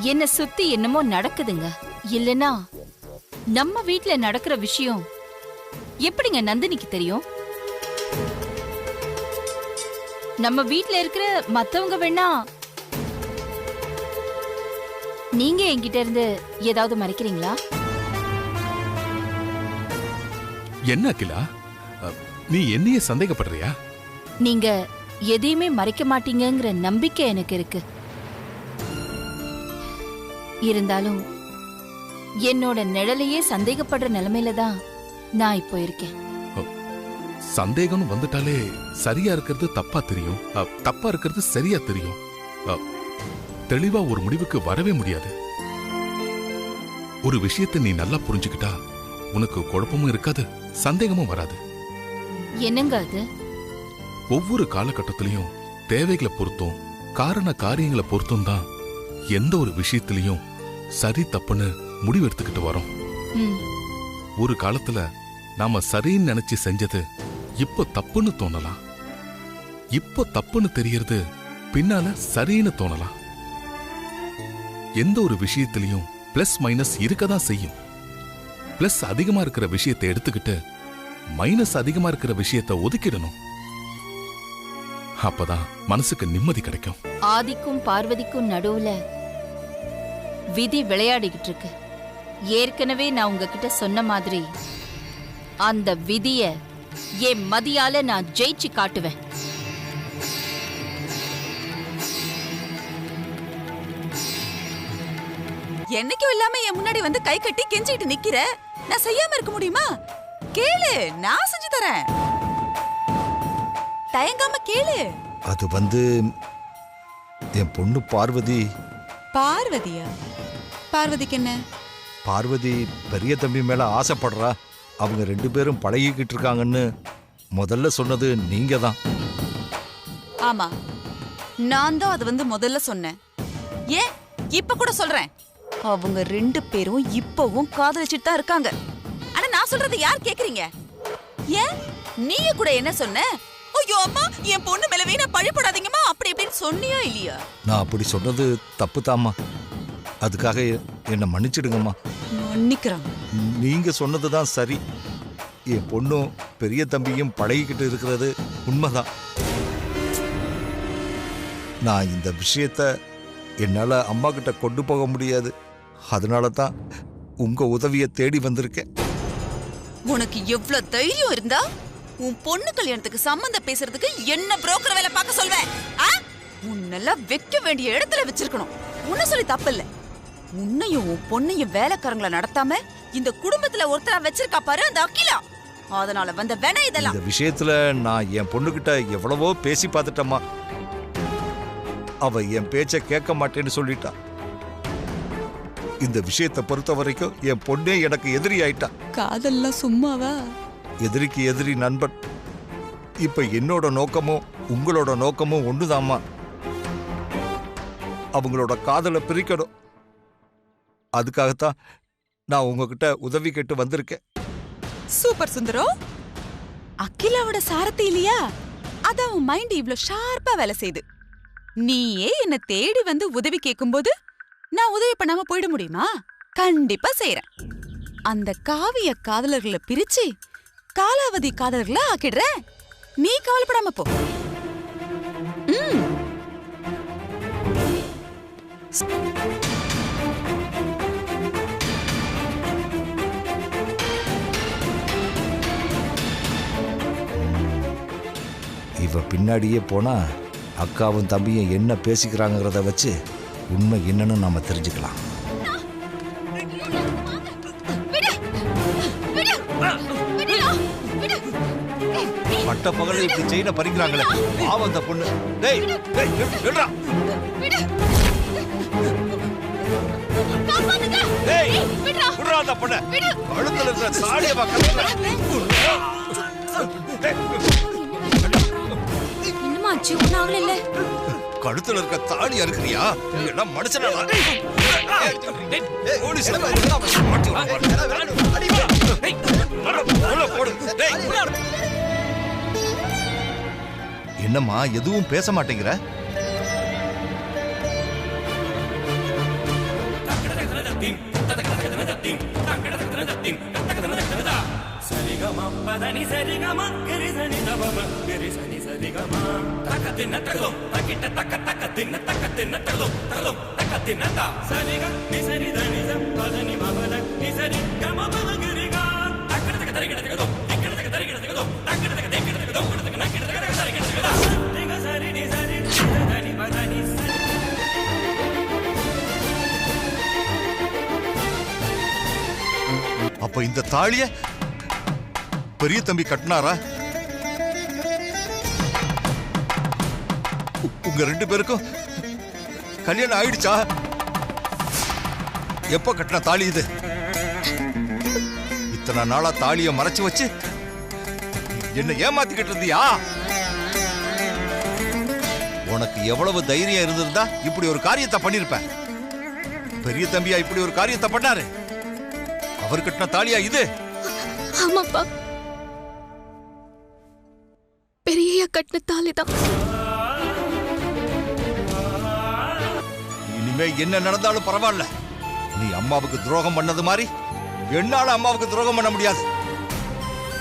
என்ன சுத்தி என்னமோ நடக்குதுங்க. இல்லனா நம்ம வீட்ல நடக்கிற விஷயம் எப்படிங்க நந்தினிக்கு தெரியும்? நம்ம வீட்ல இருக்கிற மத்தவங்க வேணா. நீங்க என்கிட்ட இருந்து ஏதாவது மறைக்கிறீங்களா? என்ன அகிலா, நீ என்னையே சந்தேகப்படுறியா? நீங்க எதையுமே மறைக்க மாட்டீங்கங்கிற நம்பிக்கை எனக்கு இருக்கு. இருந்தாலும் என்னோட நிழலையே சந்தேகப்படுற நிலைமையில தான் நான் இப்போ இருக்கேன். சந்தேகம்னு வந்துட்டாலே சரியா இருக்கிறது தப்பா தெரியும், தப்பா இருக்கிறது சரியா தெரியும். தெளிவா ஒரு முடிவுக்கு வரவே முடியாது. ஒரு விஷயத்தை நீ நல்லா புரிஞ்சுக்கிட்டா உனக்கு குழப்பமும் இருக்காது, சந்தேகமும் வராது. என்னங்க அது? ஒவ்வொரு காலகட்டத்திலையும் தேவைகளை பொறுத்தும் காரண காரியங்களை பொறுத்தும் தான் எந்த ஒரு விஷயத்திலையும் சரி தப்புன்னு முடிவு எடுத்துக்கிட்டு வரோம். ஒரு காலத்துல நாம சரின்னு நினைச்சு செஞ்சது இப்போ தப்புன்னு தோணலாம், இப்போ தப்புன்னு தெரியறது பின்னால சரின்னு தோணலாம். எந்த ஒரு விஷயத்திலையும் பிளஸ் மைனஸ் இருக்கதான் செய்யும். பிளஸ் அதிகமா இருக்கிற விஷயத்தை எடுத்துக்கிட்டு மைனஸ் அதிகமா இருக்கிற விஷயத்தை ஒதுக்கிடணும். அப்பதான் மனசுக்கு நிம்மதி கிடைக்கும். ஆதிக்கும் பார்வதிக்கும் நடுவுல விதி விளையாடிக்கிட்டு இருக்கு. ஏற்கனவே நான் உங்ககிட்ட சொன்ன மாதிரி அந்த விதிய என் மதியால நான் ஜெயிச்சு காட்டுவேன். என்னைக்கும் இல்லாம என் முன்னாடி வந்து கை கட்டி கெஞ்சிட்டு நிக்கிற, நான் செய்யாம இருக்க முடியுமா? கேளு, நான் செஞ்சு தரேன். தயங்காம கேளு. அது என் பொண்ணு பார்வதி. பார்வதியா? பார்வதிக்கு என்ன? பார்வதி பெரிய தம்பி மேல ஆசைப்படுறா. அவங்க 2 பேரும் பழகிக்கிட்டு இருக்காங்கன்னு முதல்ல சொன்னது நீங்க தான். ஆமா, நான் தான் அது முதல்ல சொன்னேன். ஏன் இப்ப கூட சொல்றேன். அவங்க 2 பேரும் இப்பவும் காதலிச்சுட்டு தான் இருக்காங்க. ஆனா நான் சொல்றது யார் கேக்குறீங்க? ஏன் நீங்க கூட என்ன சொன்ன? ஐயோ அம்மா, என் பொண்ணு மேல வீணா பழிப்படாதீங்கம்மா அப்படி இப்படின்னு சொன்னியா இல்லையா? நான் அப்படி சொன்னது தப்பு தாம்மா. அதுக்காக என்ன மன்னிச்சிடுங்கம்மா. மன்னிக்கிறேன். நீங்க சொன்னதுதான் சரி. என் பொண்ணும் பெரிய தம்பியும் பழகிக்கிட்டு இருக்கிறது உண்மைதான். நான் இந்த விஷயத்த என்னால அம்மா கிட்ட கொண்டு போக முடியாது. அதனால தான் உங்க உதவியை தேடி வந்திருக்கேன். உனக்கு எவ்வளவு தைரியம் இருந்தா உன் பொண்ணு கல்யாணத்துக்கு சம்பந்தம் பேசுறதுக்கு என்ன புரோக்கர் வேலை பார்க்க சொல்வேன்? உன்னெல்லாம் வைக்க வேண்டிய இடத்துல வச்சிருக்கணும். உன்ன சொல்லி தப்பு இல்ல. உன்னையும் உன் பொண்ணையும் வேலைக்காரங்களை நடத்தாம இந்த குடும்பத்துல ஒருத்தரா வச்சிருக்கா பாரு அந்த அகிலா. அதனால வந்த வேணா இதெல்லாம். இந்த விஷயத்துல நான் என் பொண்ணுகிட்ட எவ்வளவோ பேசி பார்த்துட்டேம்மா. அவ என் பேச்ச கேட்க மாட்டேன்னு சொல்லிட்டா. இந்த விஷயத்தை பொறுத்த வரைக்கும் என் பொண்ணே எனக்கு எதிரி ஆயிட்டா. காதல்லாம் சும்மாவா? எதிரிக்கு எதிரி நண்பன். இப்ப என்னோட நோக்கமும் உங்களோட நோக்கமும் ஒண்ணுதாம்மா. அவங்களோட காதலை பிரிக்கணும். அதுக்காகத்தான் நான் உங்ககிட்ட உதவி கேட்டு வந்திருக்கேன். சூப்பர் சுந்தரம். அகிலாவோட சாரதி இல்லையா? அதான் உன் மைண்ட் இவ்ளோ ஷார்ப்பா வேலை செய்யுது. நீயே என்ன தேடி வந்து உதவி கேட்கும்போது நான் உதவி பண்ணாம போயிட முடியுமா? கண்டிப்பா செய்யறேன். அந்த காவிய காதலர்களை பிரிச்சு காலாவதி காதலர்களை ஆக்கிடுறேன். நீ கவலைப்படாம போ. இவ பின்னாடியே போனா அக்காவும் தம்பியும் என்ன பேசிக்கிறாங்கிறத வச்சு உண்மை என்னன்னு நாம தெரிஞ்சுக்கலாம். பட்ட பகல இப்படி செயின பறிக்கிறாங்களே, பாவம் அந்த பொண்ணு. டேய் டேய் நில்றா. டேய் விட்றா அந்த பொண்ணு. கழுத்துல இருக்கிற சாடியை பார்க்கறேன். என்னமாச்சு? ஒன்னும் ஆகல இல்ல? கழுத்துல இருக்க தாடி அறுக்கிறியா? நீ என்ன மனுஷனா? என்னம்மா எதுவும் பேச மாட்டேங்கிற? அப்ப இந்த தாலிய பெரிய தம்பி கட்டினாரா? உங்க 2 பேருக்கும் கல்யாணம் ஆயிடுச்சா? எப்ப கட்டின தாலி இது? இத்தனை நாளா தாலிய மறைச்சு வச்சு என்ன ஏமாத்திக்கிட்டு இருந்தியா? உனக்கு எவ்வளவு தைரியம் இருந்திருந்தா இப்படி ஒரு காரியத்தை பண்ணிருப்ப. பெரிய தம்பியா இப்படி ஒரு காரியத்தை பண்ணாரு? அவர் கட்டின தாலியா இது? ஆமாப்பா, பெரிய கட்டின தாலிதான். இனிமே என்ன நடந்தாலும் பரவாயில்ல. நீ அம்மாவுக்கு துரோகம் பண்ணது மாதிரி என்னால அம்மாவுக்கு துரோகம் பண்ண முடியாது.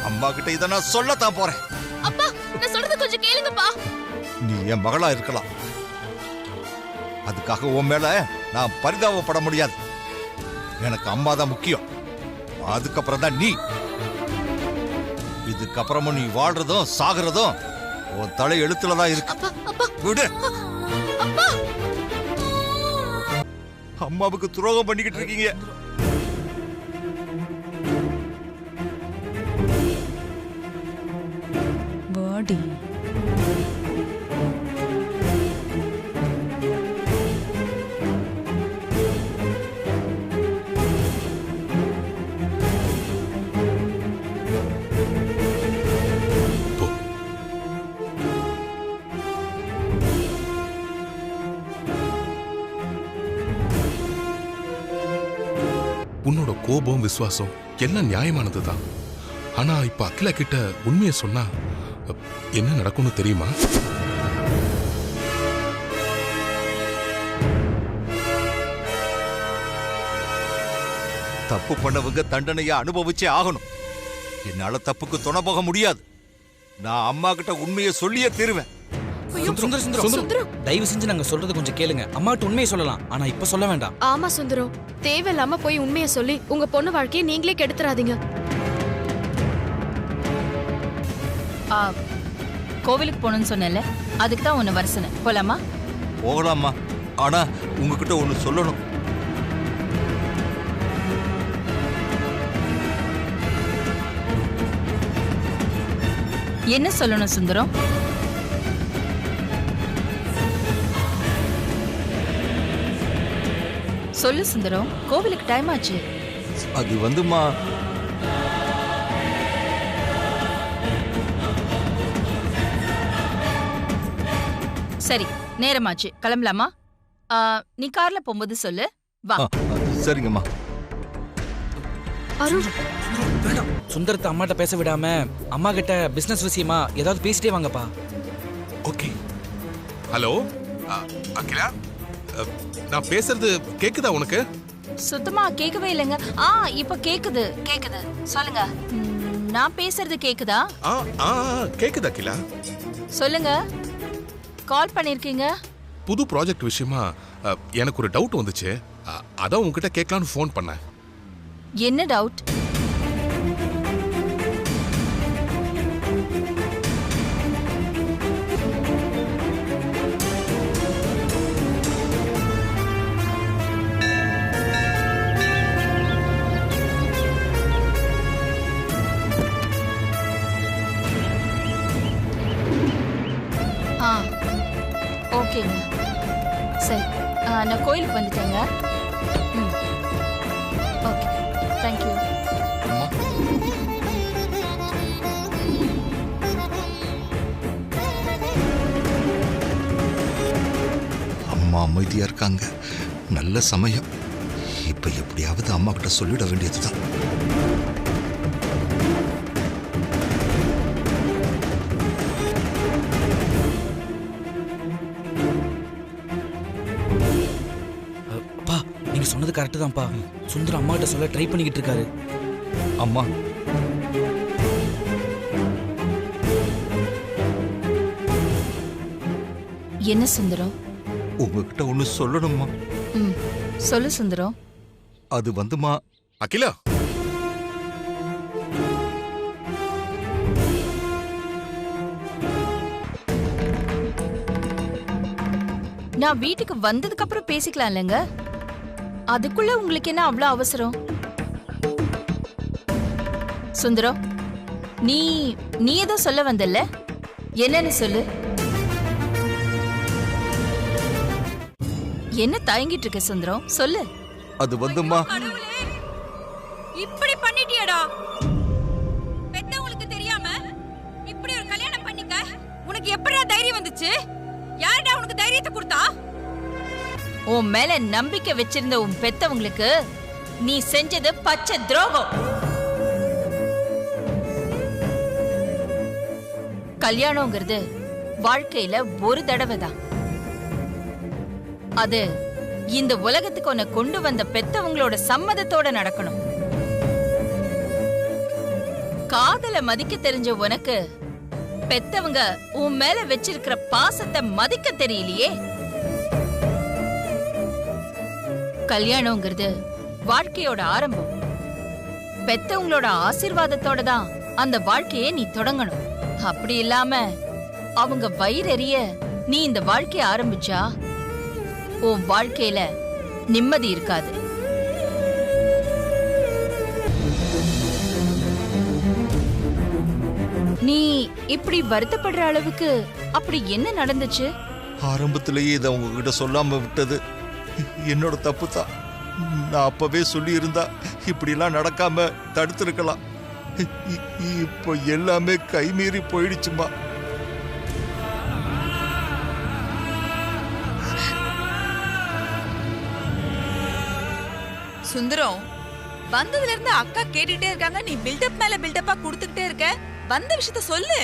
அம்மா கிட்ட இதை நான் சொல்லத்தான் போறேன். அப்பா, நான் சொல்றது கொஞ்சம் கேளுங்கப்பா. நீ என் மகளா இருக்கலாம், அதுக்காக உன் மேல நான் பரிதாபப்பட முடியாது. எனக்கு அம்மா தான் முக்கியம், அதுக்கப்புறம் தான் நீ. இதுக்கப்புறமும் நீ வாழ்றதும் சாகுறதும் உன் தலை எழுத்துலதான் இருக்கு. விடு. அம்மாவுக்கு துரோகம் பண்ணிக்கிட்டு இருக்கீங்க. வாடி. உன்னோட கோபம் விசுவாசம் எல்லாம் நியாயமானதுதான். ஆனா இப்ப அகிலா கிட்ட உண்மையை சொன்னா என்ன நடக்கும்னு தெரியுமா? தப்பு பண்ணவங்க தண்டனையை அனுபவிச்சே ஆகணும். என்னால தப்புக்கு துணை போக முடியாது. நான் அம்மா கிட்ட உண்மையை சொல்லியே தீருவேன். தயவு செஞ்சு நாங்க சொல்றது கொஞ்சம் கேளுங்க. அம்மாட்ட உண்மையை சொல்லலாம், ஆனா இப்ப சொல்ல வேண்டாம். ஆமா சுந்தரம், தேவையில்லாம போய் உண்மையை சொல்லி உங்க பொண்ணு வாழ்க்கையை நீங்களே கெடுத்துறாதீங்க. கோவிலுக்கு போகணும்னு சொன்னல, அதுக்கு தான் உன்னை வர சொன்னேன். போலாமா? போகலாமா, ஆனா உங்ககிட்ட ஒண்ணு சொல்லணும். என்ன சொல்லணும் சுந்தரம்? சொல்லு சுந்தரம், கோவிலுக்கு டைம் ஆச்சு. அது வந்துமா, சரி நேரமாச்சு, கிளம்பலாமா? நீ கார்ல போகும்போது சொல்லு. வா. சரிங்கம்மா. அருண், வேண்டாம், சுந்தரத்தை அம்மாட்ட பேச விடாம அம்மா கிட்ட பிசினஸ் விஷயமா ஏதாவது பேசிட்டே வாங்கப்பா. ஓகே. ஹலோ அகிலா, நான் பேசுறது கேக்குதா உனக்கு? சுத்தமா கேட்கவே இல்லைங்க. இப்ப கேக்குது கேக்குது, சொல்லுங்க. நான் பேசுறது கேக்குதா? கேக்குதா அகிலா? சொல்லுங்க, கால் பண்ணிருக்கீங்க. புது ப்ராஜெக்ட் விஷயமா எனக்கு ஒரு டவுட் வந்துச்சு, அதான் உன்கிட்ட கேட்கலான்னு ஃபோன் பண்ணேன். என்ன டவுட்? ஓகேங்க, சரி. நான் கோயிலுக்கு வந்துட்டேங்க. Okay, thank you. அம்மா அமைதியா இருக்காங்க, நல்ல சமயம். இப்ப எப்படியாவது அம்மா கிட்ட சொல்லிட வேண்டியதுதான். அப்பா, நீங்க சொன்னது கரெக்ட் தான்ப்பா. சுந்தரம் அம்மா கிட்ட சொல்ல ட்ரை பண்ணிக்கிட்டு இருக்காரு. அம்மா, என்ன சுந்தரம்? உங்ககிட்ட ஒண்ணு சொல்லணுமா? ம், சொல்லு சுந்தரம். அது வந்துமா. அகிலா, நான் வீட்டுக்கு வந்ததுக்கு அப்புறம் பேசிக்கலாம் இல்லைங்க? அதுக்குள்ள உங்களுக்கு என்ன அவ்வளவு அவசரம்? சுந்தரம், நீ நீ ஏதோ சொல்ல வந்தல்ல, என்னன்னு சொல்லு. என்ன தயங்கிட்டு இருக்க சுந்தரம்? சொல்லு. அது வந்துமா. இப்படி பண்ணிட்டியடா. பெத்தவங்களுக்கு தெரியாம இப்படி ஒரு கல்யாணம் பண்ணிக்க உனக்கு எப்படிடா தைரியம் வந்துச்சு? யாரடா உனக்கு தைரியத்தை கொடுத்தா? உன் மேல நம்பிக்கை வச்சிருந்த உன் பெத்தவங்களுக்கு நீ செஞ்சது பச்சை துரோகம். கல்யாணம்ங்கிறது வாழ்க்கையில ஒரு தடவை தான். அது இந்த உலகத்துக்கு உன்னை கொண்டு வந்த பெத்தவங்களோட சம்மதத்தோட நடக்கணும். காதல மதிக்க தெரிஞ்ச உனக்கு பெத்தவங்க உன் மேல வச்சிருக்கிற பாசத்தை மதிக்க தெரியலையே. கல்யாணம்ங்கிறது வாழ்க்கையோட ஆரம்பம். பெத்தவங்களோட ஆசீர்வாதத்தோட தான் அந்த வாழ்க்கையை நீ தொடங்கணும். அப்படி இல்லாம அவங்க வயிறெறிய நீ இந்த வாழ்க்கைய ஆரம்பிச்சா உன் வாழ்க்கையில நிம்மதி இருக்காது. நீ இப்படி வருத்தப்படுற அளவுக்கு அப்படி என்ன நடந்துச்சு? ஆரம்பத்திலேயே இதை உங்ககிட்ட சொல்லாம விட்டது என்னோட தப்பு தான். நான் அப்பவே சொல்லி இருந்தா இப்படி எல்லாம் நடக்காம தடுத்திருக்கலாம். இப்போ எல்லாமே கைமீறி போயிடுச்சுமா. சுந்தரம், வந்ததுல இருந்து அக்கா கேட்டுட்டே இருக்காங்க, நீ பில்டப் மேல பில்டப்பா கொடுத்துக்கிட்டே இருக்க. வந்த விஷயத்த சொல்லு.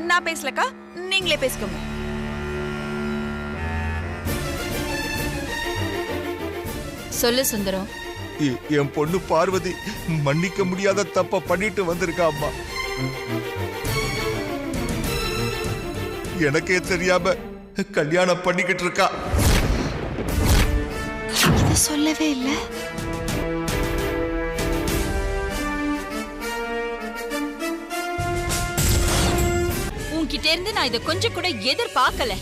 நான் பேசலக்கா, நீங்களே பேசிக்கோங்க. சொல்லு சுந்தரம். என் பொண்ணு பார்வதி மன்னிக்க முடியாத தப்ப பண்ணிட்டு வந்திருக்கா அம்மா. எனக்கே தெரியாம கல்யாணம் பண்ணிக்கிட்டு இருக்கா. இது சொல்லவே இல்ல. உன்கிட்ட இருந்து நான் இதை கொஞ்சம் கூட எதிர்பார்க்கல.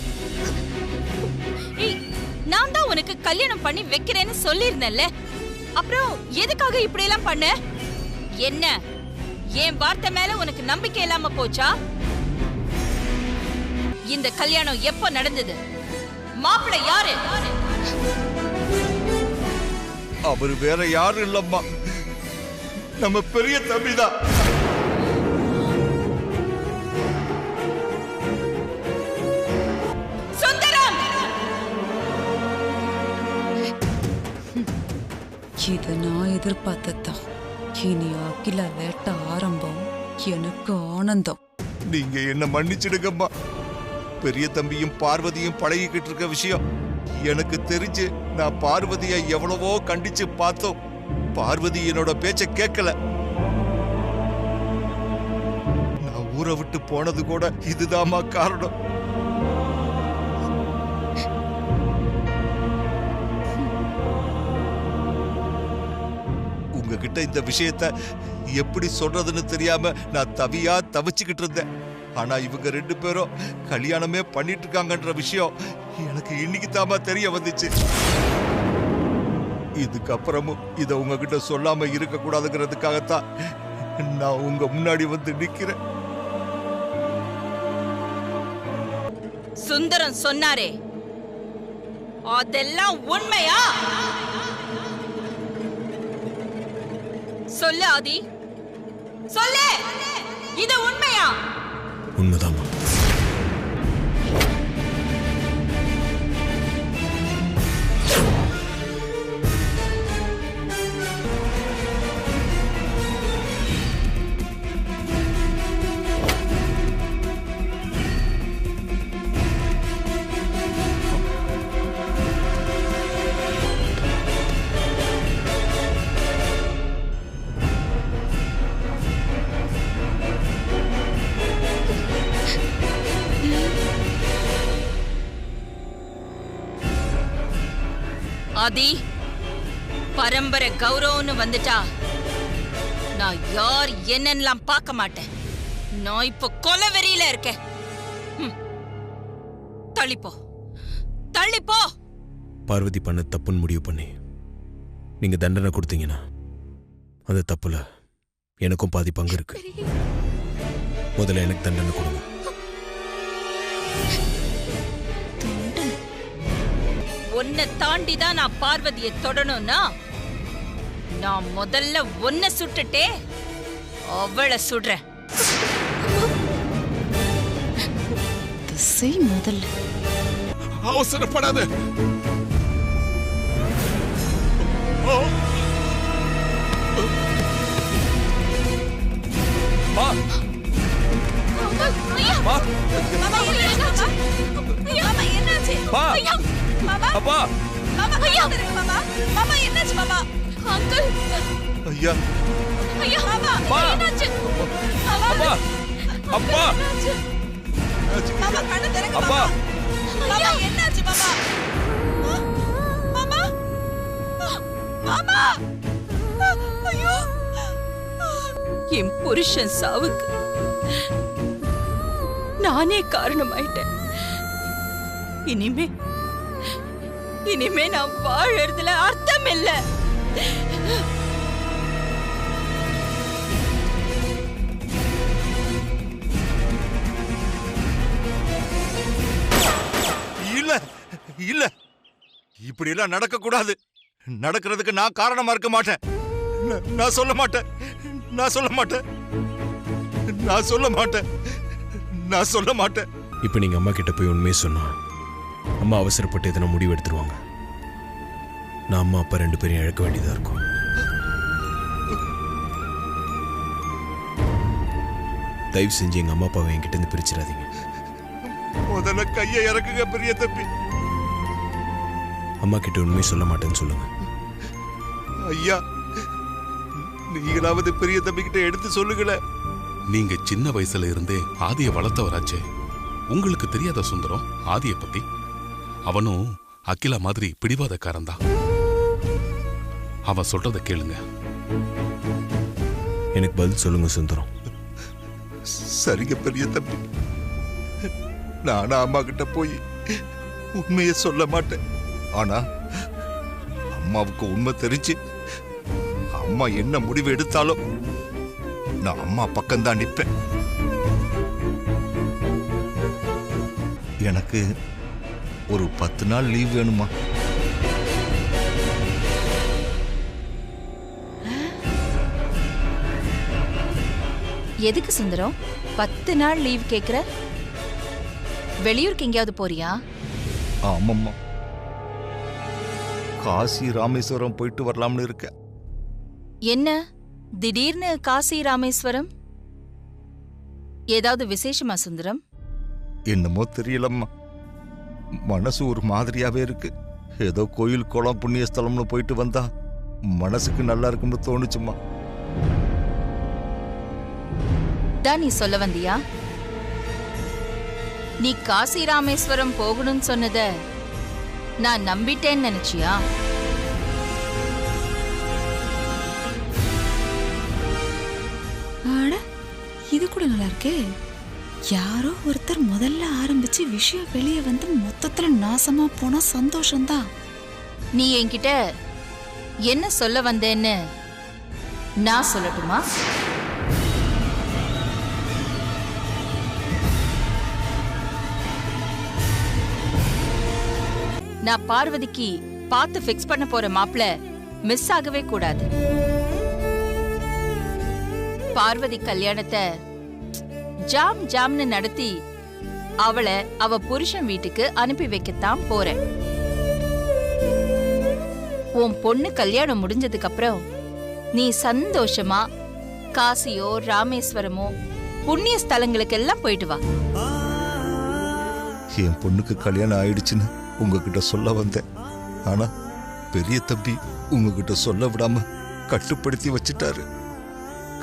நான் தான் உனக்கு கல்யாணம் பண்ணி வைக்கிறேன்னு சொல்லியிருந்தேன்ல, அப்புறம் எதுக்காக இப்படி எல்லாம் பண்ண? என்ன என் வார்த்தை மேல உனக்கு நம்பிக்கை இல்லாம போச்சா? இந்த கல்யாணம் எப்ப நடந்தது? மாப்பிள்ளை யாரு? அவரு வேற யாரும் இல்லம்மா, நம்ம பெரிய தம்பிதான். இத நான் எதிர்பார்த்ததான். இனி அகிலா வேட்ட ஆரம்பம். எனக்கு ஆனந்தம். நீங்க என்ன மன்னிச்சிடுங்கம்மா. பெரிய தம்பியும் பார்வதியும் பழகிக்கிட்டு இருக்க விஷயம் எனக்கு தெரிஞ்சு நான் பார்வதியை எவ்வளவோ கண்டிச்சு பார்த்தோம். பார்வதி என்னோட பேச்ச கேட்கல. நான் ஊரை விட்டு போனது கூட இதுதாம்மா காரணம். உங்ககிட்ட இந்த விஷயத்த எப்படி சொல்றதுன்னு தெரியாம நான் தவியா தவிச்சுக்கிட்டு இருந்தேன். ஆனா இவங்க ரெண்டு பேரும் கல்யாணமே பண்ணிட்டு இருக்காங்கன்ற விஷயம் எனக்கு இன்னைக்கு தாமா தெரிய வந்துச்சு. இதுக்கப்புறமும் இத உங்ககிட்ட சொல்லாம இருக்க கூடாதுங்கிறதுக்காகத்தான் நான் உங்க முன்னாடி வந்து நிக்கிறேன். சுந்தரம் சொன்னாரே, அதெல்லாம் உண்மையா? சொல்லு ஆதி, சொல்லு. இது உண்மையா? உண்மைதாம்மா. ஆதி, பரம்பரை கௌரவம்னு வந்துட்டா நான் யார் என்னெல்லாம் பார்க்க மாட்டேன். நான் இப்ப கொலை வெறியில இருக்கேன். தள்ளிப்போ, தள்ளிப்போ. பார்வதி பண்ண தப்புன்னு முடிவு பண்ணி நீங்க தண்டனை கொடுத்தீங்கன்னா அந்த தப்புல எனக்கும் பாதி பங்கு இருக்கு. முதல்ல எனக்கு தண்டனை கொடுங்க. உன்னை தாண்டிதான் நான் பார்வதியை தொடணும்னா நான் முதல்ல உன்னை சுட்டுட்டே அவளை சுடுறேன். திசை முதல்ல. அவசரப்படாத. ஐயா என் புருஷன் சாவுக்கு நானே காரணமாயிட்டேன். இனிமே நான் வாழறதுல அர்த்தம் இல்ல. இல்ல இல்ல, இப்படி எல்லாம் நடக்க கூடாது. நடக்கிறதுக்கு நான் காரணமா இருக்க மாட்டேன். நான் சொல்ல மாட்டேன். நான் சொல்ல மாட்டேன். நான் சொல்ல மாட்டேன். நான் சொல்ல மாட்டேன். இப்ப நீங்க அம்மா கிட்ட போய் உண்மையை சொன்னா அம்மா அவசரப்பட்டு எதனா முடிவு எடுத்துருவாங்க. நான் அம்மா அப்பா 2 பேரையும் இழக்க வேண்டியதா இருக்கும். தயவு செஞ்சு எங்க அம்மா அப்பாவை என்கிட்ட இருந்து பிரிச்சிடாதீங்க. முதல்ல கையை இறக்குங்க பெரிய தம்பி. அம்மா கிட்ட உண்மையை சொல்ல மாட்டேன்னு சொல்லுங்க. ஐயா, நீங்களாவது பெரிய தம்பி கிட்ட எடுத்து சொல்லுங்கள. நீங்க சின்ன வயசுல இருந்தே ஆதியை வளர்த்தவராச்சே. உங்களுக்கு தெரியாத சுந்தரம் ஆதியை பத்தி? அவனும் அகிலா மாதிரி பிடிவாதக்காரன் தான். அவன் சொல்றத கேளுங்க. எனக்கு பதில் சொல்லுங்க சுந்தரம். சரிங்க பெரிய தம்பி, நானும் அம்மா கிட்ட போய் உண்மையை சொல்ல மாட்டேன். ஆனா அம்மாவுக்கு உண்மை தெரிஞ்சு அம்மா என்ன முடிவு எடுத்தாலும் நான் அம்மா பக்கம்தான் நிற்பேன். எனக்கு ஒரு 10 நாள் லீவ் வேணுமா? எதுக்கு சுந்தரம் 10 நாள் லீவ் கேக்குற? வெளியூருக்கு எங்கேயாவது போறியா? ஆமாம்மா, காசி ராமேஸ்வரம் போயிட்டு வரலாம்னு இருக்கேன். என்ன திடீர்னு காசி ராமேஸ்வரம்? ஏதாவது விசேஷமா சுந்தரம்? என்னமோ தெரியலம்மா, மனசு ஒரு மாதிரியாவே இருக்கு. ஏதோ கோயில் குளம் புண்ணிய ஸ்தலம்னு போயிட்டு வந்தா மனசுக்கு நல்லா இருக்கும்னு தோணுச்சுமா. தான் நீ சொல்ல வந்தியா? நீ காசி ராமேஸ்வரம் போகணும்னு சொன்னத நான் நம்பிட்டேன்னு நினைச்சியா? இது கூட நல்லா இருக்கே. யாரோ ஒருத்தர் முதல்ல ஆரம்பிச்சு விஷயம் வெளியே வந்து மொத்தத்துல நாசமா போனா சந்தோஷம்தான். நீ என்கிட்ட என்ன சொல்ல வந்தேன்னு நான் சொல்லட்டுமா? நான் பார்வதிக்கு பார்த்து ஃபிக்ஸ் பண்ண போற மாப்பிள மிஸ் ஆகவே கூடாது. பார்வதி கல்யாணத்தை ஜாம் ஜாம்னு நடத்தி அவளை அவ புருஷன் வீட்டுக்கு அனுப்பி வைக்கத்தான் போறேன். உன் பொண்ணு கல்யாணம் முடிஞ்சதுக்கு அப்புறம் நீ சந்தோஷமா காசியோ ராமேஸ்வரமோ புண்ணிய ஸ்தலங்களுக்கெல்லாம் போயிட்டு வா. என் பொண்ணுக்கு கல்யாணம் ஆயிடுச்சுன்னு உங்ககிட்ட சொல்ல வந்தேன். ஆனா பெரிய தம்பி உங்ககிட்ட சொல்ல விடாம கட்டுப்படுத்தி வச்சிட்டாரு.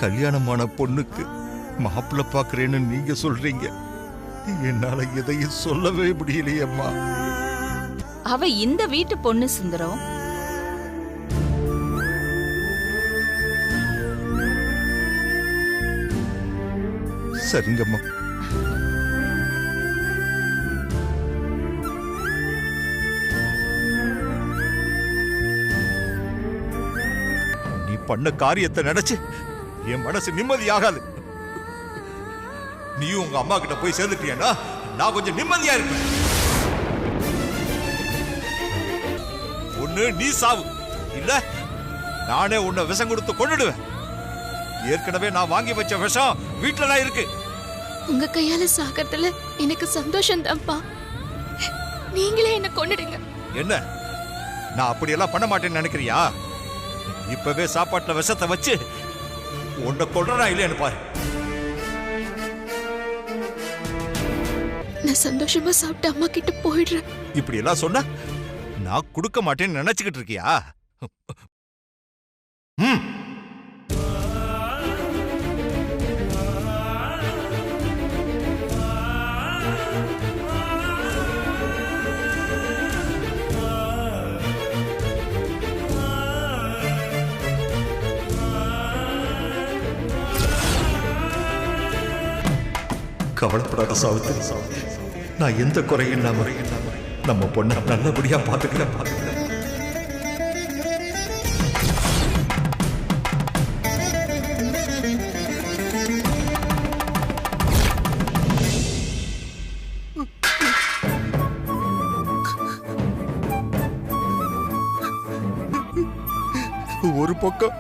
கல்யாணமான பொண்ணுக்கு மாப்பிள்ளை பாக்குறேன்னு நீங்க சொல்றீங்க. என்னால எதையும் சொல்லவே முடியலையம்மா. அவ இந்த வீட்டு பொண்ணு சுந்தரம். சரிங்கம்மா. நீ பண்ண காரியத்தை நினைச்சு என் மனசு நிம்மதியாகாது. நீயும் உங்க அம்மா கிட்ட போய் சேர்ந்துட்டியன்னா நான் கொஞ்சம் நிம்மதியா இருப்பேன். ஒண்ணு நீ சாவு, இல்ல நானே உன்னை விஷம் கொடுத்து கொன்னுடுவேன். ஏற்கனவே நான் வாங்கி வச்ச விஷம் வீட்டுல தான் இருக்கு. உங்க கையால சாகறதுல எனக்கு சந்தோஷம் தான்ப்பா. நீங்களே என்ன கொன்னுடுங்க. என்ன, நான் அப்படியெல்லாம் பண்ண மாட்டேன்னு நினைக்கிறியா? இப்பவே சாப்பாட்டுல விஷத்தை வச்சு உன்னை கொல்றனா இல்லைன்னு பாரு. நான் சந்தோஷமா சாப்பிட்டு அம்மா கிட்ட போயிடுறேன். இப்படி எல்லாம் சொன்ன நான் கொடுக்க மாட்டேன்னு நினைச்சுக்கிட்டு இருக்கியா? கவலைப்படாத சாவித்திரி, நான் எந்த குறையும் இல்லாம நம்ம பொண்ணை நல்லபடியா பாத்துக்கிறேன். ஒரு பக்கம்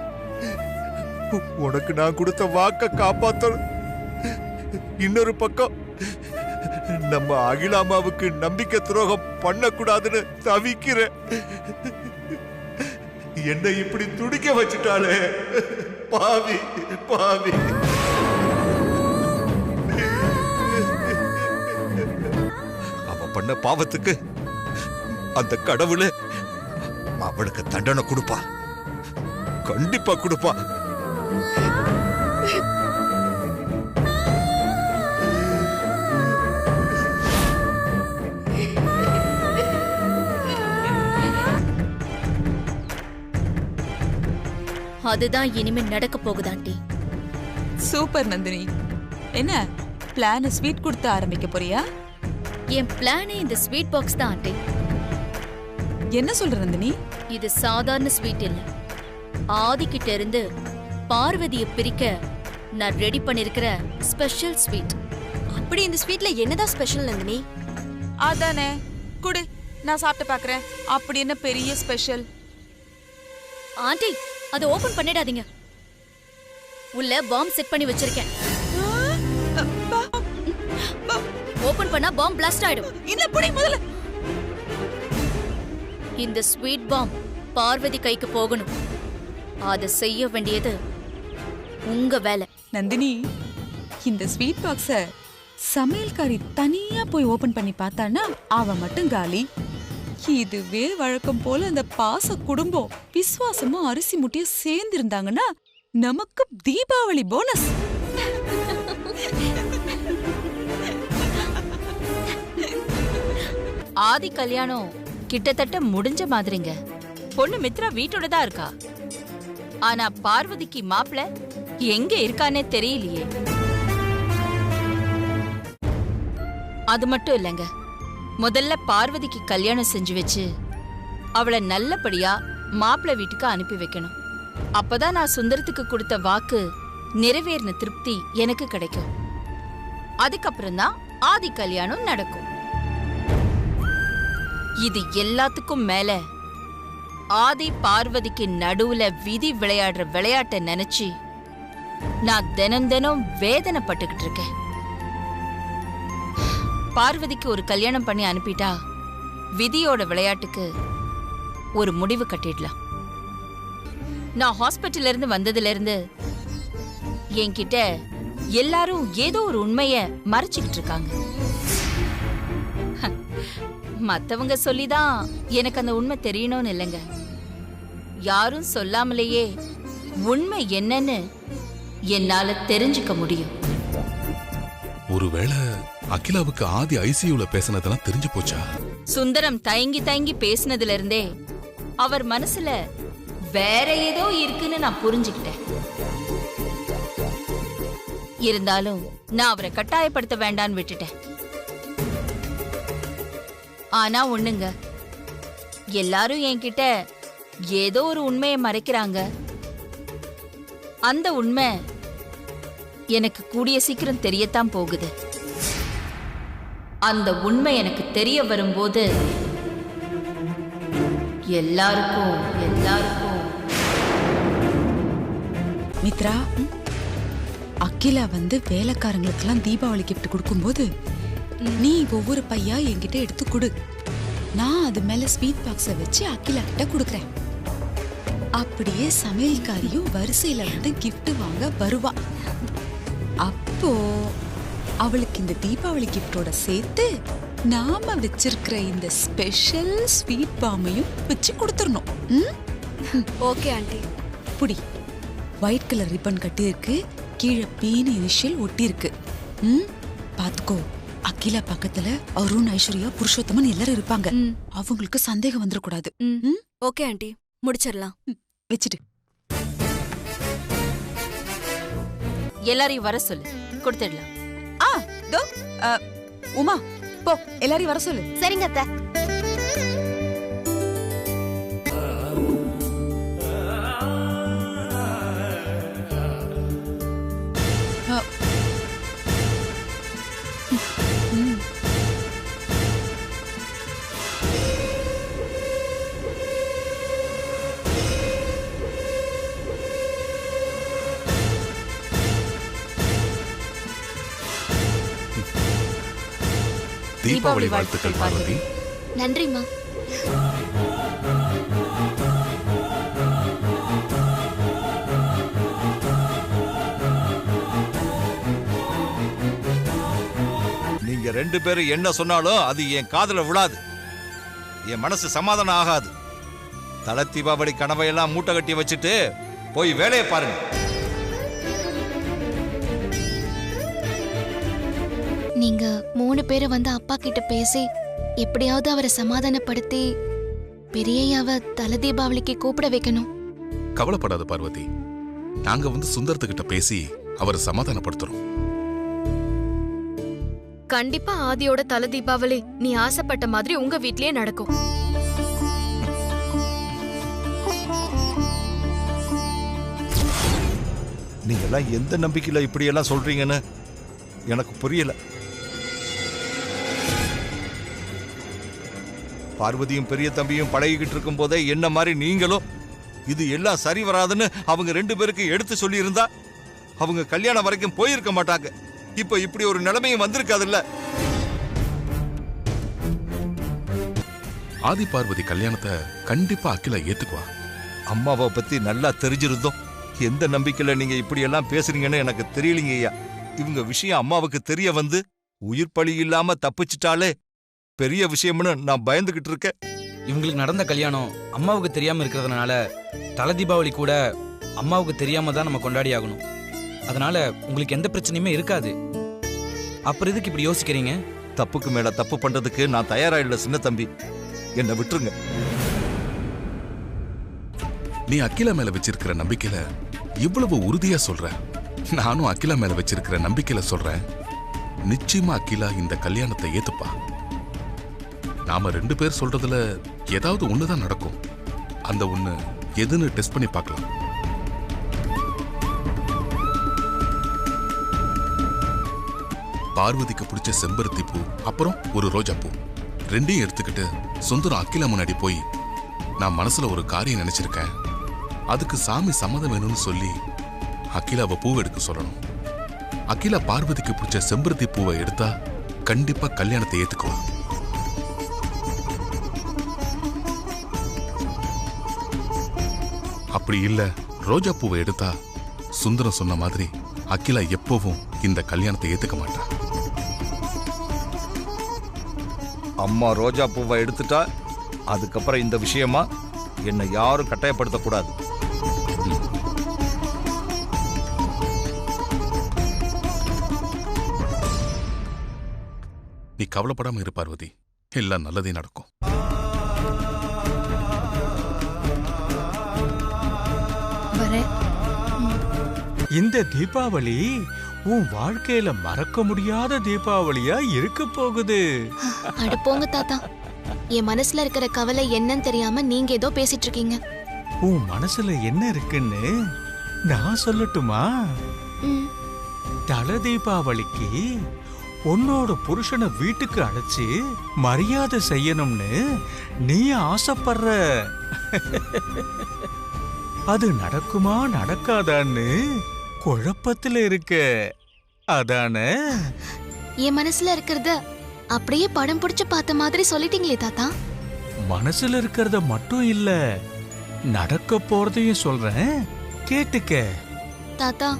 உனக்கு நான் கொடுத்த வாக்க காப்பாத்தணும், இன்னொரு பக்கம் நம்ம அகிலாமாவுக்கு நம்பிக்கை துரோகம் பண்ணக்கூடாதுன்னு தவிக்கிறேன். என்னை இப்படி துடிக்க வச்சுட்டாளே பாவி பாவி. அவ பண்ண பாவத்துக்கு அந்த கடவுளே அவளுக்கு தண்டனை கொடுப்பா, கண்டிப்பா கொடுப்பா. அதுதான் இனிமே நடக்க போகுது ஆண்டி. சூப்பர் நந்தினி. என்ன பிளான் ஸ்வீட் கொடுத்து ஆரம்பிக்க போறியா? என் பிளானே இந்த ஸ்வீட் பாக்ஸ் தான் ஆண்டி. என்ன சொல்ற நந்தினி? இது சாதாரண ஸ்வீட் இல்ல. ஆதிக்கிட்ட இருந்து பார்வதியை பிரிக்க நான் ரெடி பண்ணிருக்கிற ஸ்பெஷல் ஸ்வீட். அப்படி இந்த ஸ்வீட்ல என்னதான் ஸ்பெஷல் நந்தினி? அதானே, குடு நான் சாப்பிட்டு பாக்குறேன். அப்படி என்ன பெரிய ஸ்பெஷல்? ஆண்டி அதை ஓபன் பண்ணிடாதீங்க. உள்ள பாம் செட் பண்ணி வச்சிருக்கேன். ஓபன் பண்ணா பாம் பிளாஸ்ட் ஆயிடும். இல்ல புடி முதல்ல. இந்த ஸ்வீட் பாம் பார்வதி கைக்கு போகணும். அதை செய்ய வேண்டியது உங்க வேலை. நந்தினி, இந்த ஸ்வீட் பாக்ஸ சமையல்காரி தனியா போய் ஓபன் பண்ணி பார்த்தானா அவ மட்டும் காலி. இதுவே வழக்கம் போல அந்த பாச குடும்பம் விசுவாசமும் அரிசி முட்டையும் சேர்ந்து இருந்தாங்கன்னா நமக்கு தீபாவளி போனஸ். ஆதி கல்யாணம் கிட்டத்தட்ட முடிஞ்ச மாதிரிங்க. பொண்ணு மித்ரா வீட்டோட தான் இருக்கா. ஆனா பார்வதிக்கு மாப்பிள்ள எங்க இருக்கானே தெரியலையே. அது மட்டும் இல்லைங்க, முதல்ல பார்வதிக்கு கல்யாணம் செஞ்சு வச்சு அவளை நல்லபடியா மாப்பிள்ள வீட்டுக்கு அனுப்பி வைக்கணும். அப்பதான் நான் சுந்தரத்துக்கு கொடுத்த வாக்கு நிறைவேறின திருப்தி எனக்கு கிடைக்கும். அதுக்கப்புறம் தான் ஆதி கல்யாணம் நடக்கும். இது எல்லாத்துக்கும் மேல ஆதி பார்வதிக்கு நடுவுல விதி விளையாடுற விளையாட்டை நினைச்சு நான் தினம் தினம் வேதனைப்பட்டுக்கிட்டு இருக்கேன். பார்வதிக்கு ஒரு கல்யாணம் பண்ணி அனுப்பிட்டா விதியோட விளையாட்டுக்கு ஒரு முடிவு கட்டிடலாம். நான் ஹாஸ்பிட்டல்ல இருந்து வந்ததுல இருந்து என்கிட்ட எல்லாரும் ஏதோ ஒரு உண்மைய மறைச்சுக்கிட்டு இருக்காங்க. மத்தவங்க சொல்லிதான் எனக்கு அந்த உண்மை தெரியணும்னு இல்லைங்க. யாரும் சொல்லாமலேயே உண்மை என்னன்னு என்னால தெரிஞ்சுக்க முடியும். ஒருவேளை அகிலாவுக்கு ஆதி ஐசியூல பேசினதெல்லாம் தெரிஞ்சு போச்சா? சுந்தரம் தயங்கி தயங்கி பேசினதுல இருந்தே அவர் மனசுல வேற ஏதோ இருக்குன்னு நான் புரிஞ்சுக்கிட்டேன். இருந்தாலும் நான் அவரை கட்டாயப்படுத்த வேண்டான்னு விட்டுட்டேன். ஆனா ஒண்ணுங்க, எல்லாரும் என்கிட்ட ஏதோ ஒரு உண்மையை மறைக்கிறாங்க. அந்த உண்மை எனக்கு கூடிய சீக்கிரம் தெரியத்தான் போகுது. அந்த உண்மை எனக்கு தெரிய வரும்போது எல்லாருக்கும் மித்ரா, அகிலா வந்து வேலைக்காரங்களுக்கெல்லாம் தீபாவளி கிஃப்ட் கொடுக்கும்போது நீ ஒவ்வொரு பையா என்கிட்ட எடுத்து கொடு. நான் அது மேல ஸ்வீட் பாக்ஸ வச்சு அகிலா கிட்ட கொடுக்கறேன். அப்படியே சமையல்காரியும் வரிசையில வந்து கிஃப்ட் வாங்க வருவா. அப்போ அவளுக்கு இந்த தீபாவளி கிஃப்டோட சேர்த்து நாம வச்சிருக்கிற இந்த ஸ்பெஷல் ஸ்வீட் பாமையும் வச்சு கொடுத்துடணும். Okay aunty. புடி. ஒயிட் கலர் ரிப்பன் கட்டி இருக்கு, கீழே பீனு இனிஷியல் ஒட்டி இருக்கு. பாத்துக்கோ, அகிலா பக்கத்துல அருண், ஐஸ்வர்யா, புருஷோத்தமன் எல்லாரும் இருப்பாங்க. அவங்களுக்கு சந்தேகம் வந்துடக்கூடாது. ஓகே ஆண்டி, முடிச்சிடலாம். வச்சுட்டு எல்லாரையும் வர சொல்லு, கொடுத்துடலாம். உமா போ, எல்லாரையும் வர சொல்லு. சரிங்க அத்தை. தீபாவளி வாழ்த்துக்கள் பார்வதி. நன்றிம்மா. நீங்க 2 பேரும் என்ன சொன்னாலும் அது என் காதுல விழாது. என் மனசு சமாதானம் ஆகாது. தல தீபாவளி கனவையெல்லாம் மூட்டை கட்டி வச்சுட்டு போய் வேலையை பாருங்க. நீங்க 3 பேரை வந்து அப்பா கிட்ட பேசி எப்படியாவது அவரை சமாதானப்படுத்தி பெரியயாவ தல தீபாவளிக்கு கூப்பிட வைக்கணும். கவலைப்படாத பார்வதி, நாங்க வந்து சுந்தரத்துக்கிட்ட பேசி அவரை சமாதானப்படுத்துறோம். கண்டிப்பா ஆதியோட தல தீபாவளி நீ ஆசைப்பட்ட மாதிரி உங்க வீட்லயே நடக்கும். நீங்க எல்லாம் எந்த நம்பிக்கையில இப்படி எல்லாம் சொல்றீங்கன்னு எனக்கு புரியல. பார்வதியும் பெரிய தம்பியும் பழகிக்கிட்டு இருக்கும் போதே என்ன மாதிரி நீங்களும் இது எல்லாம் சரி வராதுன்னு அவங்க 2 பேருக்கு எடுத்து சொல்லி இருந்தா அவங்க கல்யாணம் வரைக்கும் போயிருக்க மாட்டாங்க. இப்ப இப்படி ஒரு நிலைமையும் வந்திருக்காதுல்ல. ஆதி பார்வதி கல்யாணத்தை கண்டிப்பா அகிலா ஏத்துக்குவா. அம்மாவை பத்தி நல்லா தெரிஞ்சிருந்தோம். எந்த நம்பிக்கையில நீங்க இப்படி எல்லாம் பேசுறீங்கன்னு எனக்கு தெரியலீங்க ஐயா. இவங்க விஷயம் அம்மாவுக்கு தெரிய வந்து உயிர் பலி இல்லாம தப்பிச்சிட்டாலே பெரிய விஷயம்னு நான் பயந்துகிட்டு இருக்கேன். இவங்களுக்கு நடந்த கல்யாணம் அம்மாவுக்கு தெரியாம இருக்கிறதுனால தல தீபாவளி கூட அம்மாவுக்கு தெரியாம தான் நம்ம கொண்டாடி ஆகணும். அதனால உங்களுக்கு எந்த பிரச்சனையுமே இருக்காது. அப்புறம் எதுக்கு இப்படி யோசிக்கிறீங்க? தப்புக்கு மேல தப்பு பண்றதுக்கு நான் தயாரா இல்ல சின்ன தம்பி, என்னை விட்டுருங்க. நீ அகிலா மேல வச்சிருக்கிற நம்பிக்கையில இவ்வளவு உறுதியா சொல்ற. நானும் அகிலா மேல வச்சிருக்கிற நம்பிக்கையில சொல்றேன், நிச்சயமா அகிலா இந்த கல்யாணத்தை ஏத்துப்பா. நாம 2 பேர் சொல்றதுல ஏதாவது ஒண்ணுதான் நடக்கும். அந்த ஒண்ணு எதுன்னு டெஸ்ட் பண்ணி பார்க்கலாம். பார்வதிக்கு பிடிச்ச செம்பருத்தி பூ, அப்புறம் ஒரு ரோஜா பூ, 2ஐயும் எடுத்துக்கிட்டு சுந்தரம் அகிலா முன்னாடி போய், நான் மனசுல ஒரு காரியம் நினைச்சிருக்கேன், அதுக்கு சாமி சம்மதம் வேணும்னு சொல்லி அகிலாவை பூவை எடுக்க சொல்லணும். அகிலா பார்வதிக்கு பிடிச்ச செம்பருத்தி பூவை எடுத்தா கண்டிப்பா கல்யாணத்தை ஏத்துக்குவா. அப்படி இல்ல ரோஜா பூவை எடுத்தா சுந்தரம் சொன்ன மாதிரி அகிலா எப்பவும் இந்த கல்யாணத்தை ஏத்துக்க மாட்டா. அம்மா ரோஜா பூவை எடுத்துட்டா அதுக்கப்புறம் இந்த விஷயமா என்னை யாரும் கட்டாயப்படுத்தக்கூடாது. நீ கவலைப்படாம இரு பார்வதி, எல்லாம் நல்லதே நடக்கும். இந்த தீபாவளி உன் வாழ்க்கையில மறக்க முடியாத தீபாவளியா இருக்க போகுது. அட போங்க தாத்தா, என் மனசுல இருக்கிற கவலை என்னன்னு தெரியாம நீங்க ஏதோ பேசிட்டு இருக்கீங்க. உன் மனசுல என்ன இருக்குன்னு நான் சொல்லட்டுமா? ம், தல தீபாவளிக்கு உன்னோட புருஷனை வீட்டுக்கு அழைச்சு மரியாதை செய்யணும்னு நீ ஆசைப்படுற. அது நடக்குமா நடக்காதான்னு குழப்பத்துல இருக்க, அதானே? என் மனசுல இருக்கிறத அப்படியே படம் பிடிச்சு பார்த்த மாதிரி சொல்லிட்டீங்களே தாத்தா. மனசுல இருக்கிறத மட்டும் இல்ல, நடக்க போறதையும் சொல்றேன், கேட்டுக்க. தாத்தா,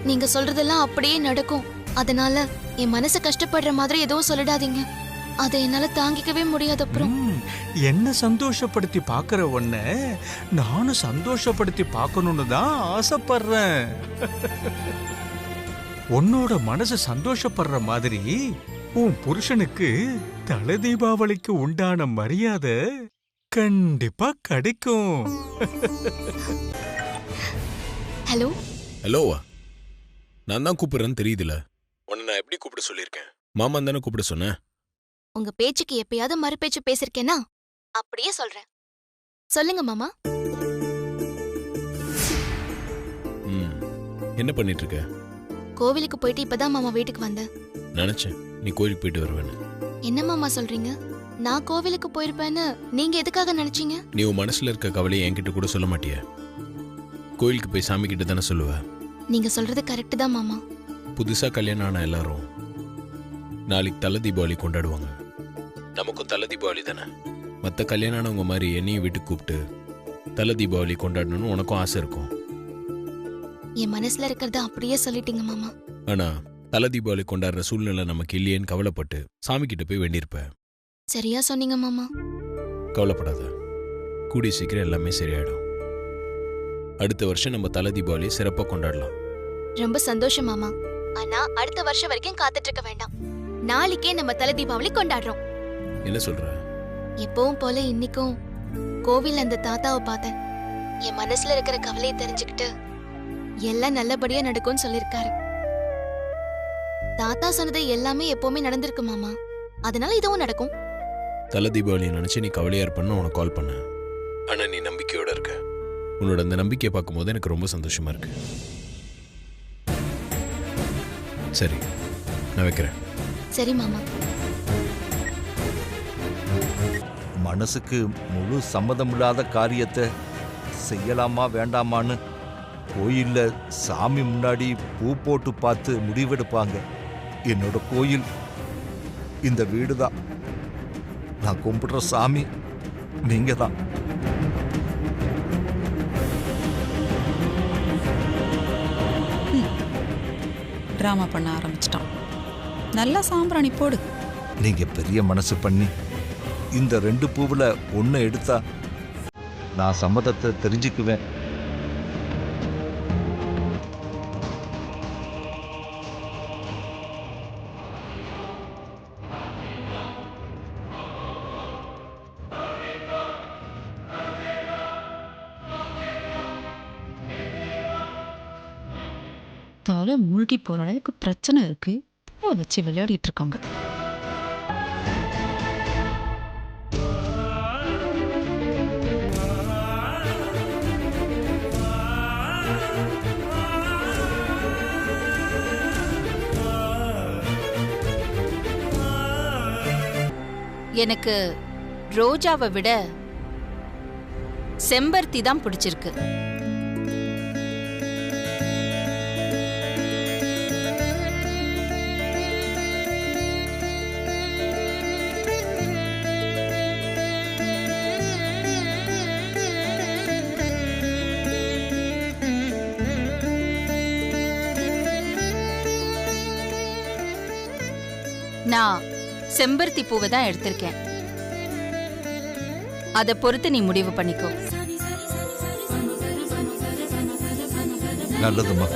நீங்க சொல்றதெல்லாம் அப்படியே நடக்கும். அதனால என் மனசு கஷ்டப்படுற மாதிரி எதுவும் சொல்லிடாதீங்க. அதை என்னால தாங்கிக்கவே முடியாது. அப்புறம் என்ன சந்தோஷப்படுத்தி பாக்குற உன்ன நானும் சந்தோஷப்படுத்தி பார்க்கணும்னு தான் ஆசைப்படுறேன். உன்னோட மனசு சந்தோஷப்படுற மாதிரி உன் புருஷனுக்கு தல தீபாவளிக்கு உண்டான மரியாதை கண்டிப்பா கிடைக்கும். ஹலோ ஹலோவா? நான் தான் கூப்பிடுறேன்னு தெரியுதுல. உன்னை நான் எப்படி கூப்பிட சொல்லியிருக்கேன்? மாமா தானே கூப்பிட சொன்னேன். உங்க பேச்சுக்கு எப்பயாவது மறுபேச்சு பேசிருக்கேனா? அப்படியே சொல்றேன். சொல்லுங்க மாமா. என்ன பண்ணிட்டு இருக்க? கோவிலுக்கு போயிட்டு இப்பதான் மாமா வீட்டுக்கு வந்தேன். நினைச்சேன் நீ கோயிலுக்கு போயிட்டு வருவேன்னு. என்ன மாமா சொல்றீங்க? நான் கோவிலுக்கு போயிருப்பேன்னு நீங்க எதுக்காக நினைச்சீங்க? நீ உன் மனசுல இருக்க கவலையை என்கிட்ட கூட சொல்ல மாட்டிய. கோயிலுக்கு போய் சாமி கிட்ட தானே சொல்லுவ. நீங்க சொல்றது கரெக்ட் தான் மாமா. புதுசா கல்யாணம் ஆன எல்லாரும் நாளைக்கு தல தீபாவளி கொண்டாடுவாங்க. நமக்கும் தல தீபாவளி தானே. மற்ற கல்யாணம் ஆனவங்க மாதிரி என்னையும் வீட்டுக்கு கூப்பிட்டு தல தீபாவளி கொண்டாடணும்னு உனக்கும் ஆசை இருக்கும். என் மனசுல இருக்கிறத அப்படியே சொல்லிட்டீங்க மாமா. ஆனா தல தீபாவளி கொண்டாடுற சூழ்நிலை நமக்கு இல்லையேன்னு கவலைப்பட்டு சாமி கிட்ட போய் வேண்டியிருப்ப. சரியா சொன்னீங்க மாமா. கவலைப்படாத, கூடிய சீக்கிரம் எல்லாமே சரியாயிடும். அடுத்த வருஷம் நம்ம தல தீபாவளி சிறப்பா கொண்டாடலாம். ரொம்ப சந்தோஷம் மாமா. ஆனா அடுத்த வருஷம் வரைக்கும் காத்துட்டு இருக்க வேண்டாம். நாளைக்கே நம்ம தல தீபாவளி கொண்டாடுறோம். என்ன சொல்ற? எப்பவும் போல இன்னைக்கும் கோவில் அந்த தாத்தாவை பார்த்தேன். என் மனசுல இருக்கிற கவலையை தெரிஞ்சுக்கிட்டு எல்லாம் நல்லபடியா நடக்கும்னு சொல்லிருக்காரு. தாத்தா சொன்னது எல்லாமே எப்பவுமே நடந்திருக்கு மாமா. அதனால இதுவும் நடக்கும். தல தீபாவளியை நினைச்சு நீ கவலையா இருப்பன்னு உனக்கு கால் பண்ண. ஆனா நீ நம்பிக்கையோட இருக்க. உன்னோட அந்த நம்பிக்கையை பார்க்கும்போது எனக்கு ரொம்ப சந்தோஷமா இருக்கு. சரி, நான் வைக்கிறேன். சரி மாமா. மனசுக்கு முழு சம்மதமில்லாத காரியத்தை செய்யலாமா வேண்டாமான்னு கோயில்ல சாமி முன்னாடி பூ போட்டு பார்த்து முடிவெடுப்பாங்க. என்னோட கோயில் இந்த வீடு தான். நான் கும்பிடுற சாமி நீங்க தான். டிராமா பண்ண ஆரம்பிச்சிட்டான். நல்லா சாம்பிராணி போடு. நீங்க பெரிய மனசு பண்ணி இந்த 2 பூவுல ஒன்று எடுத்தா நான் சம்மதத்தை தெரிஞ்சுக்குவேன். தலை மூழ்கி போற அளவுக்கு பிரச்சனை இருக்கு. பூவை வச்சு விளையாடிட்டு இருக்காங்க. எனக்கு ரோஜாவை விட செம்பருத்தி தான் பிடிச்சிருக்கு. நான் செம்பருத்தி பூவை தான் எடுத்திருக்கேன். அதை பொறுத்து நீ முடிவு பண்ணிக்கோ. நல்லதுமா.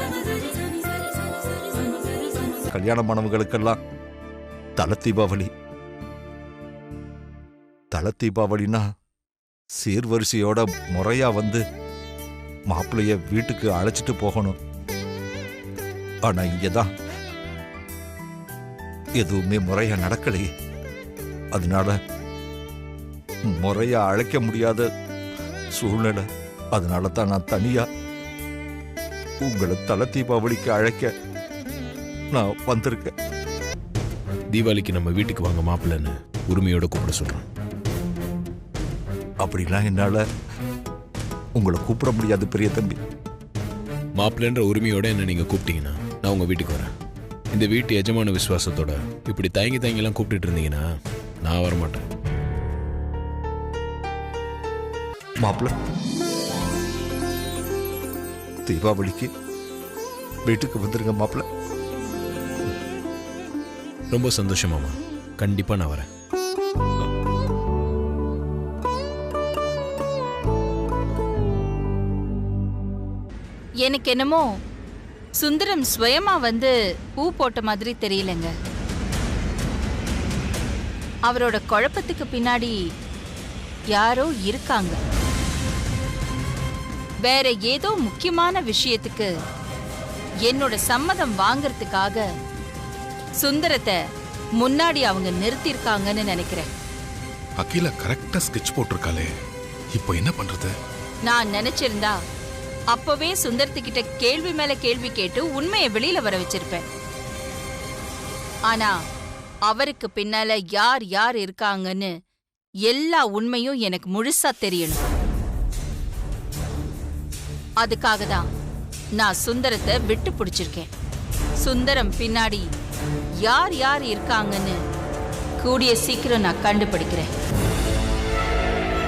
கல்யாணமானவங்களுக்கெல்லாம் தல தீபாவளி. தல தீபாவளினா சீர்வரிசையோட முறையா வந்து மாப்பிள்ளைய வீட்டுக்கு அழைச்சிட்டு போகணும். ஆனா இங்கதான் எதுவுமே முறையா நடக்கலையே. அதனால முறையா அழைக்க முடியாத சூழ்நிலை. அதனால தான் நான் தனியா உங்களை தல தீபாவளிக்கு அழைக்க நான் வந்திருக்கேன். தீபாவளிக்கு நம்ம வீட்டுக்கு வாங்க மாப்பிள்ளைன்னு உரிமையோட கூப்பிட சொல்றேன். அப்படிலாம் என்னால உங்களை கூப்பிட முடியாது பெரிய தம்பி. மாப்பிள்ளைன்ற உரிமையோட என்ன நீங்க கூப்பிட்டீங்கன்னா நான் உங்க வீட்டுக்கு வரேன். இந்த வீட்டு எஜமான விசுவாசத்தோட இப்படி தயங்கி தயங்கிலாம் கூப்பிட்டு இருந்தீங்கன்னா நான் வரமாட்டேன். மாப்பிள்ள, தீபாவளிக்கு வீட்டுக்கு வந்துருங்க மாப்பிள்ள. ரொம்ப சந்தோஷமாமா, கண்டிப்பா நான் வரேன். எனக்கு என்னமோ சுந்தரம் சுயமா வந்து பூ போட்ட மாதிரி தெரியலங்க. அவரோட குழப்பத்துக்கு பின்னாடி யாரோ இருக்காங்க. வேற ஏதோ முக்கியமான விஷயத்துக்கு என்னோட சம்மதம் வாங்கறதுக்காக சுந்தரத்தை முன்னாடி அவங்க நிறுத்திருக்காங்கன்னு நினைக்கிறேன். அகிலா கரெக்டா ஸ்கெட்ச் போட்டிருக்காளே, இப்போ என்ன பண்றது? நான் நினைச்சிருந்தா அப்பவே சுந்தரத்துக்கிட்ட கேள்வி மேல கேள்வி கேட்டு உண்மையை வெளியில வர வச்சிருப்பேன். ஆனா அவருக்கு பின்னால யார் யார் இருக்காங்கன்னு எல்லா உண்மையும் எனக்கு முழுசா தெரியணும். அதுக்காக தான் நான் சுந்தரத்தை விட்டு பிடிச்சிருக்கேன். சுந்தரம் பின்னாடி யார் யார் இருக்காங்கன்னு கூடிய சீக்கிரம் நான் கண்டுபிடிக்கிறேன்.